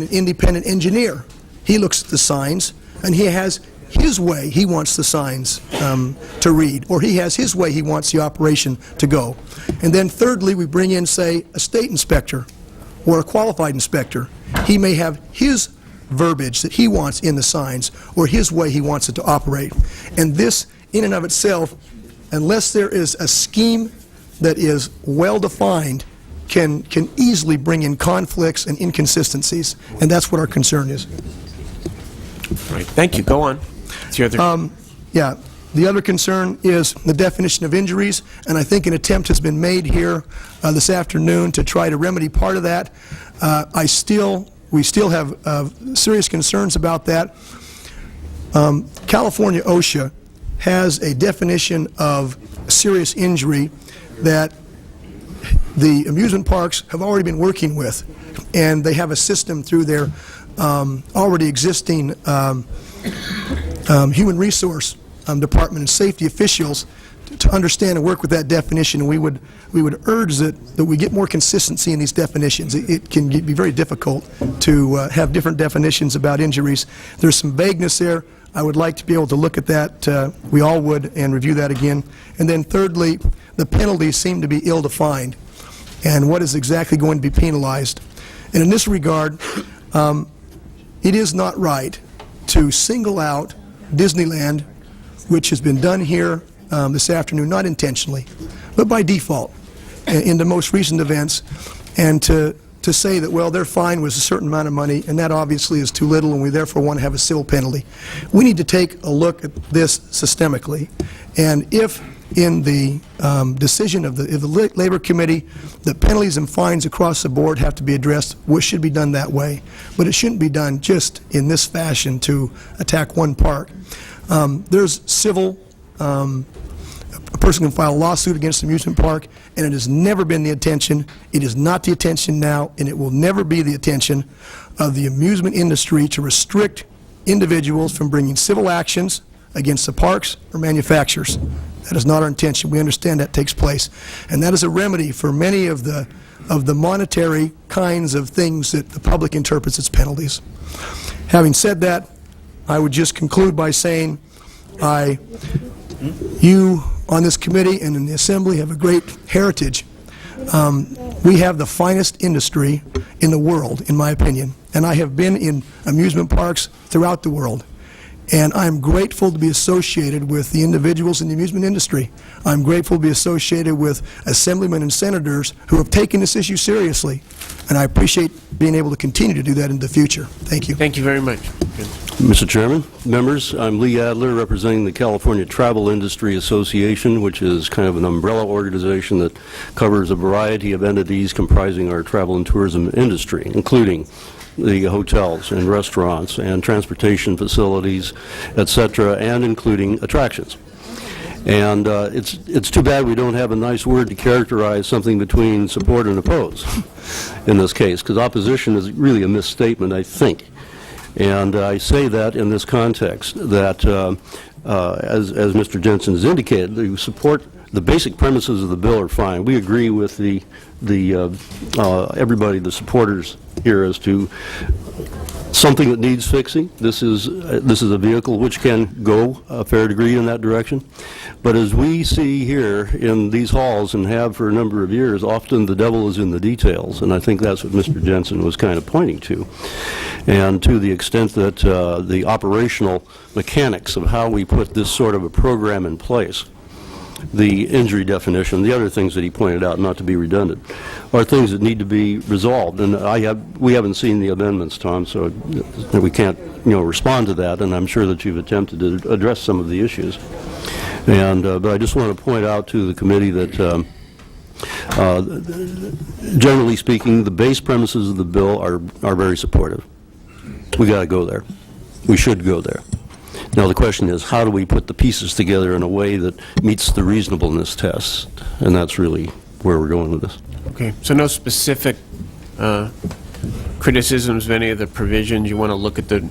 an independent engineer. He looks at the signs, and he has his way he wants the signs to read, or he has his way he wants the operation to go. And then thirdly, we bring in, say, a state inspector or a qualified inspector. He may have his verbiage that he wants in the signs, or his way he wants it to operate. And this, in and of itself, unless there is a scheme that is well-defined, can easily bring in conflicts and inconsistencies, and that's what our concern is. Right. Thank you. Go on. It's your other... Yeah. The other concern is the definition of injuries, and I think an attempt has been made here this afternoon to try to remedy part of that. We still have serious concerns about that. California OSHA has a definition of serious injury that the amusement parks have already been working with, and they have a system through their already existing human resource department and safety officials to understand and work with that definition. And we would urge that we get more consistency in these definitions. It can be very difficult to have different definitions about injuries. There's some vagueness there. I would like to be able to look at that. We all would, and review that again. And then thirdly, the penalties seem to be ill-defined, and what is exactly going to be penalized. And in this regard, it is not right to single out Disneyland, which has been done here this afternoon, not intentionally, but by default in the most recent events, and to say that, well, their fine was a certain amount of money, and that obviously is too little, and we therefore want to have a civil penalty. We need to take a look at this systemically, and if in the decision of the Labor Committee, the penalties and fines across the board have to be addressed, which should be done that way. But it shouldn't be done just in this fashion to attack one park. There's civil, a person can file a lawsuit against an amusement park, and it has never been the intention, it is not the intention now, and it will never be the intention of the amusement industry to restrict individuals from bringing civil actions against the parks or manufacturers. That is not our intention. We understand that takes place. And that is a remedy for many of the monetary kinds of things that the public interprets as penalties. Having said that, I would just conclude by saying you on this committee and in the Assembly have a great heritage. We have the finest industry in the world, in my opinion. And I have been in amusement parks throughout the world. And I'm grateful to be associated with the individuals in the amusement industry. I'm grateful to be associated with assemblymen and senators who have taken this issue seriously. And I appreciate being able to continue to do that in the future. Thank you. Thank you very much. Mr. Chairman, members, I'm Lee Adler, representing the California Travel Industry Association, which is kind of an umbrella organization that covers a variety of entities comprising our travel and tourism industry, including the hotels and restaurants and transportation facilities, etc., and including attractions. And it's too bad we don't have a nice word to characterize something between support and oppose in this case, because opposition is really a misstatement, I think. And I say that in this context, that as Mr. Jensen has indicated, the support, the basic premises of the bill are fine. We agree with everybody, the supporters here, as to something that needs fixing. This is a vehicle which can go a fair degree in that direction. But as we see here in these halls and have for a number of years, often the devil is in the details, and I think that's what Mr. Jensen was kind of pointing to. And to the extent that the operational mechanics of how we put this sort of a program in place, the injury definition, the other things that he pointed out, not to be redundant, are things that need to be resolved. And we haven't seen the amendments, Tom, so we can't, respond to that. And I'm sure that you've attempted to address some of the issues. And but I just want to point out to the committee that, generally speaking, the base premises of the bill are very supportive. We got to go there. We should go there. Now the question is, how do we put the pieces together in a way that meets the reasonableness test? And that's really where we're going with this. Okay, so no specific criticisms of any of the provisions. You want to look at the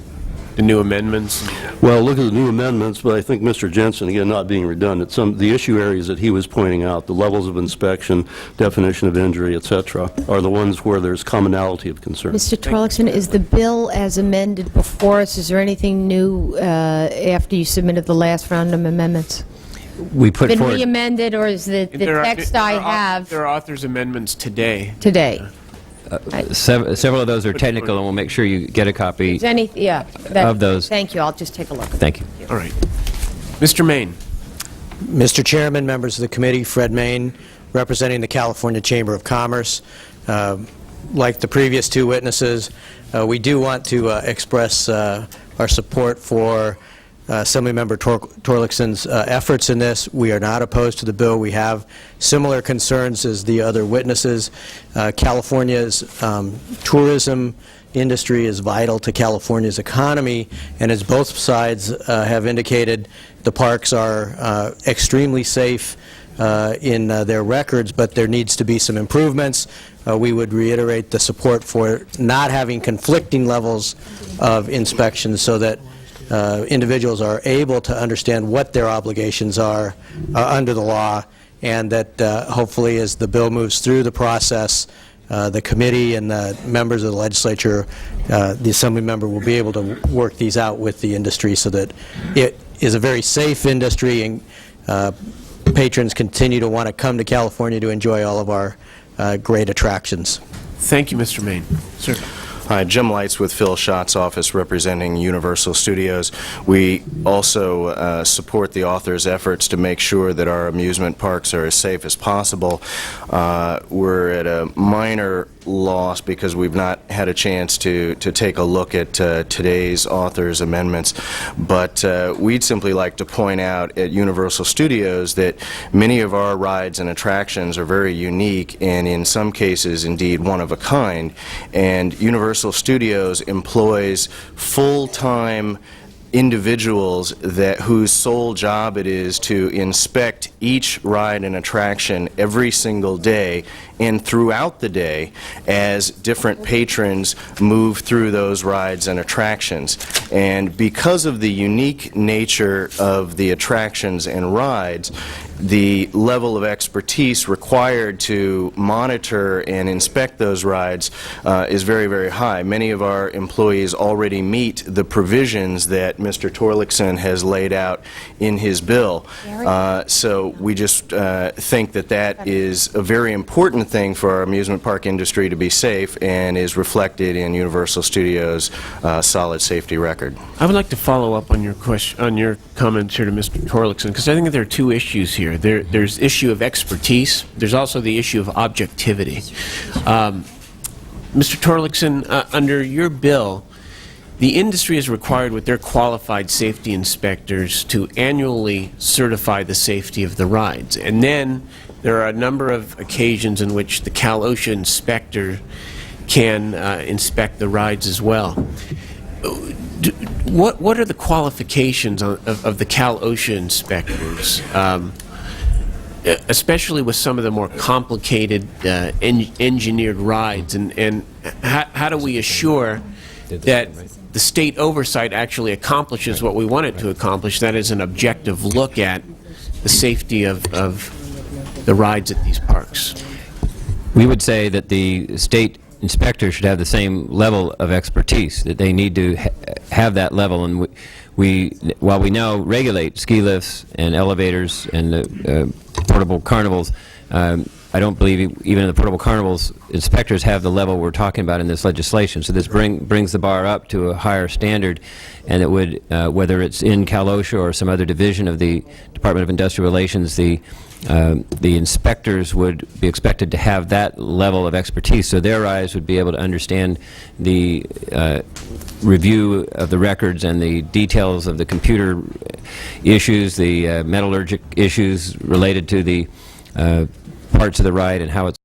the new amendments? Well, look at the new amendments, but I think Mr. Jensen, again, not being redundant, the issue areas that he was pointing out, the levels of inspection, definition of injury, et cetera, are the ones where there's commonality of concern. Mr. Torlakson, is the bill as amended before us? Is there anything new after you submitted the last round of amendments? We put Been forward, re-amended, or is the text I have There are authors' amendments today. today? several of those are technical, and we'll make sure you get a copy. Is any, yeah. Of those. Thank you, I'll just take a look. Thank you. All right. Mr. Maine. Mr. Chairman, members of the committee, Fred Main, representing the California Chamber of Commerce. Like the previous two witnesses, we do want to express our support for Assemblymember Torlakson's efforts in this. We are not opposed to the bill. We have similar concerns as the other witnesses. California's tourism industry is vital to California's economy, and as both sides have indicated, the parks are extremely safe in their records, but there needs to be some improvements. We would reiterate the support for not having conflicting levels of inspections so that individuals are able to understand what their obligations are under the law, and that hopefully as the bill moves through the process, the committee and the members of the legislature, the assembly member will be able to work these out with the industry so that it is a very safe industry and patrons continue to want to come to California to enjoy all of our great attractions. Thank you, Mr. Maine. Sir. Hi, Jim Lights with Phil Schott's office representing Universal Studios. We also support the author's efforts to make sure that our amusement parks are as safe as possible. We're at a minor loss because we've not had a chance to take a look at today's author's amendments, but we'd simply like to point out at Universal Studios that many of our rides and attractions are very unique and in some cases indeed one of a kind, and Universal Studios employs full-time individuals whose sole job it is to inspect each ride and attraction every single day and throughout the day as different patrons move through those rides and attractions. And because of the unique nature of the attractions and rides, the level of expertise required to monitor and inspect those rides is very, very high. Many of our employees already meet the provisions that Mr. Torlakson has laid out in his bill. So we just think that that is a very important thing for our amusement park industry to be safe and is reflected in Universal Studios' solid safety record. I would like to follow up on your question, on your comments here to Mr. Torlakson, because I think that there are two issues here. There's issue of expertise. There's also the issue of objectivity. Mr. Torlakson, under your bill, the industry is required with their qualified safety inspectors to annually certify the safety of the rides. And then there are a number of occasions in which the Cal OSHA inspector can inspect the rides as well. What are the qualifications of the Cal OSHA inspectors, especially with some of the more complicated engineered rides, and how do we assure that the state oversight actually accomplishes what we want it to accomplish, that is an objective look at the safety of the rides at these parks? We would say that the state inspector should have the same level of expertise, that they need to have that level. And while we now regulate ski lifts and elevators and the portable carnivals, I don't believe even the portable carnivals inspectors have the level we're talking about in this legislation. So this brings the bar up to a higher standard, and it would, whether it's in Cal OSHA or some other division of the Department of Industrial Relations, the inspectors would be expected to have that level of expertise, so their eyes would be able to understand the review of the records and the details of the computer issues, the metallurgic issues related to the parts of the ride and how it's